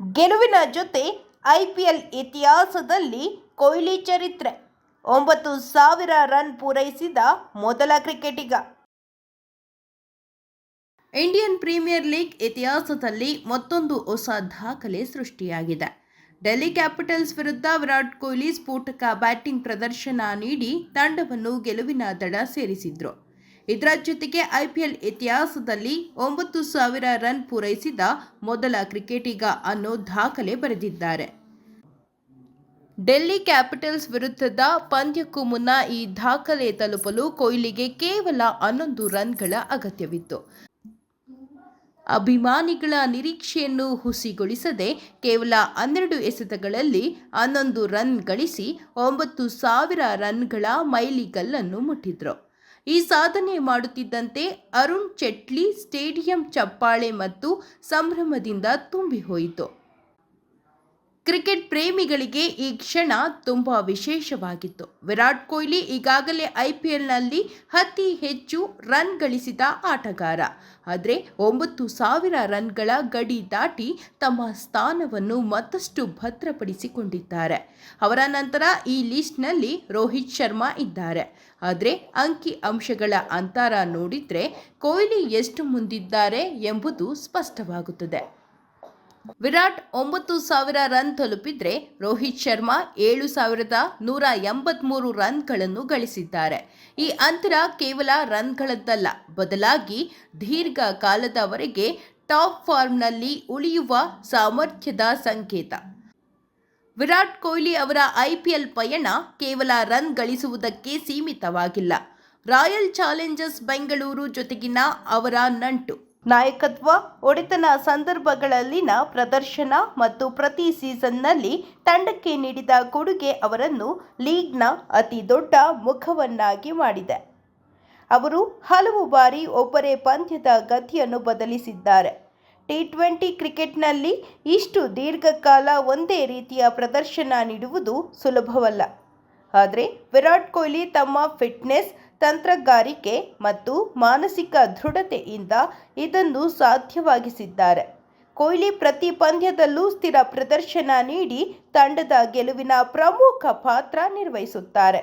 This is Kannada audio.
ಗೆಲುವಿನ ಜೊತೆ ಐಪಿಎಲ್ ಇತಿಹಾಸದಲ್ಲಿ ಕೊಹ್ಲಿ ಚರಿತ್ರೆ 9,000 ರನ್ ಪೂರೈಸಿದ ಮೊದಲ ಕ್ರಿಕೆಟಿಗ. ಇಂಡಿಯನ್ ಪ್ರೀಮಿಯರ್ ಲೀಗ್ ಇತಿಹಾಸದಲ್ಲಿ ಮತ್ತೊಂದು ಹೊಸ ದಾಖಲೆ ಸೃಷ್ಟಿಯಾಗಿದೆ. ಡೆಲ್ಲಿ ಕ್ಯಾಪಿಟಲ್ಸ್ ವಿರುದ್ಧ ವಿರಾಟ್ ಕೊಹ್ಲಿ ಸ್ಫೋಟಕ ಬ್ಯಾಟಿಂಗ್ ಪ್ರದರ್ಶನ ನೀಡಿ ತಂಡವನ್ನು ಗೆಲುವಿನ ದಡ ಸೇರಿಸಿದ್ರು. ಇದರ ಜೊತೆಗೆ ಐಪಿಎಲ್ ಇತಿಹಾಸದಲ್ಲಿ 9,000 ರನ್ ಪೂರೈಸಿದ ಮೊದಲ ಕ್ರಿಕೆಟಿಗ ಅನ್ನೋ ದಾಖಲೆ ಬರೆದಿದ್ದಾರೆ. ಡೆಲ್ಲಿ ಕ್ಯಾಪಿಟಲ್ಸ್ ವಿರುದ್ಧದ ಪಂದ್ಯಕ್ಕೂ ಮುನ್ನ ಈ ದಾಖಲೆ ತಲುಪಲು ಕೊಹ್ಲಿಗೆ ಕೇವಲ 11 ರನ್ಗಳ ಅಗತ್ಯವಿತ್ತು. ಅಭಿಮಾನಿಗಳ ನಿರೀಕ್ಷೆಯನ್ನು ಹುಸಿಗೊಳಿಸದೆ ಕೇವಲ 12 ಎಸೆತಗಳಲ್ಲಿ 11 ರನ್ ಗಳಿಸಿ 9,000 ರನ್ಗಳ ಮೈಲಿಗಲ್ಲನ್ನು ಮುಟ್ಟಿದ್ರು. ಈ ಸಾಧನೆ ಮಾಡುತ್ತಿದ್ದಂತೆ ಅರುಣ್ ಜೇಟ್ಲಿ ಸ್ಟೇಡಿಯಂ ಚಪ್ಪಾಳೆ ಮತ್ತು ಸಂಭ್ರಮದಿಂದ ತುಂಬಿ ಹೋಯಿತು. ಕ್ರಿಕೆಟ್ ಪ್ರೇಮಿಗಳಿಗೆ ಈ ಕ್ಷಣ ತುಂಬಾ ವಿಶೇಷವಾಗಿತ್ತು. ವಿರಾಟ್ ಕೊಹ್ಲಿ ಈಗಾಗಲೇ ಐಪಿಎಲ್ನಲ್ಲಿ ಅತಿ ಹೆಚ್ಚು ರನ್ ಗಳಿಸಿದ ಆಟಗಾರ. ಆದರೆ 9,000 ರನ್ಗಳ ಗಡಿ ದಾಟಿ ತಮ್ಮ ಸ್ಥಾನವನ್ನು ಮತ್ತಷ್ಟು ಭದ್ರಪಡಿಸಿಕೊಂಡಿದ್ದಾರೆ. ಅವರ ನಂತರ ಈ ಲಿಸ್ಟ್ನಲ್ಲಿ ರೋಹಿತ್ ಶರ್ಮಾ ಇದ್ದಾರೆ. ಆದರೆ ಅಂಕಿ ಅಂಶಗಳ ಅಂತರ ನೋಡಿದ್ರೆ ಕೊಹ್ಲಿ ಎಷ್ಟು ಮುಂದಿದ್ದಾರೆ ಎಂಬುದು ಸ್ಪಷ್ಟವಾಗುತ್ತದೆ. ವಿರಾಟ್ 9,000 ರನ್ ತಲುಪಿದ್ರೆ ರೋಹಿತ್ ಶರ್ಮಾ 7,183 ರನ್ಗಳನ್ನು ಗಳಿಸಿದ್ದಾರೆ. ಈ ಅಂತರ ಕೇವಲ ರನ್ಗಳದ್ದಲ್ಲ, ಬದಲಾಗಿ ದೀರ್ಘ ಕಾಲದವರೆಗೆ ಟಾಪ್ ಫಾರ್ಮ್ನಲ್ಲಿ ಉಳಿಯುವ ಸಾಮರ್ಥ್ಯದ ಸಂಕೇತ. ವಿರಾಟ್ ಕೊಹ್ಲಿ ಅವರ ಐಪಿಎಲ್ ಪಯಣ ಕೇವಲ ರನ್ ಗಳಿಸುವುದಕ್ಕೆ ಸೀಮಿತವಾಗಿಲ್ಲ. ರಾಯಲ್ ಚಾಲೆಂಜರ್ಸ್ ಬೆಂಗಳೂರು ಜೊತೆಗಿನ ಅವರ ನಂಟು, ನಾಯಕತ್ವ, ಒಡೆತನ, ಸಂದರ್ಭಗಳಲ್ಲಿನ ಪ್ರದರ್ಶನ ಮತ್ತು ಪ್ರತಿ ಸೀಸನ್ನಲ್ಲಿ ತಂಡಕ್ಕೆ ನೀಡಿದ ಕೊಡುಗೆ ಅವರನ್ನು ಲೀಗ್ನ ಅತಿ ದೊಡ್ಡ ಮುಖವನ್ನಾಗಿ ಮಾಡಿದೆ. ಅವರು ಹಲವು ಬಾರಿ ಒಬ್ಬರೇ ಪಂದ್ಯದ ಗತಿಯನ್ನು ಬದಲಿಸಿದ್ದಾರೆ. ಟಿ20 ಕ್ರಿಕೆಟ್ನಲ್ಲಿ ಇಷ್ಟು ದೀರ್ಘಕಾಲ ಒಂದೇ ರೀತಿಯ ಪ್ರದರ್ಶನ ನೀಡುವುದು ಸುಲಭವಲ್ಲ. ಆದರೆ ವಿರಾಟ್ ಕೊಹ್ಲಿ ತಮ್ಮ ಫಿಟ್ನೆಸ್, ತಂತ್ರಗಾರಿಕೆ ಮತ್ತು ಮಾನಸಿಕ ದೃಢತೆಯಿಂದ ಇದನ್ನು ಸಾಧ್ಯವಾಗಿಸಿದ್ದಾರೆ. ಕೊಹ್ಲಿ ಪ್ರತಿ ಪಂದ್ಯದಲ್ಲೂ ಸ್ಥಿರ ಪ್ರದರ್ಶನ ನೀಡಿ ತಂಡದ ಗೆಲುವಿನ ಪ್ರಮುಖ ಪಾತ್ರ ನಿರ್ವಹಿಸುತ್ತಾರೆ.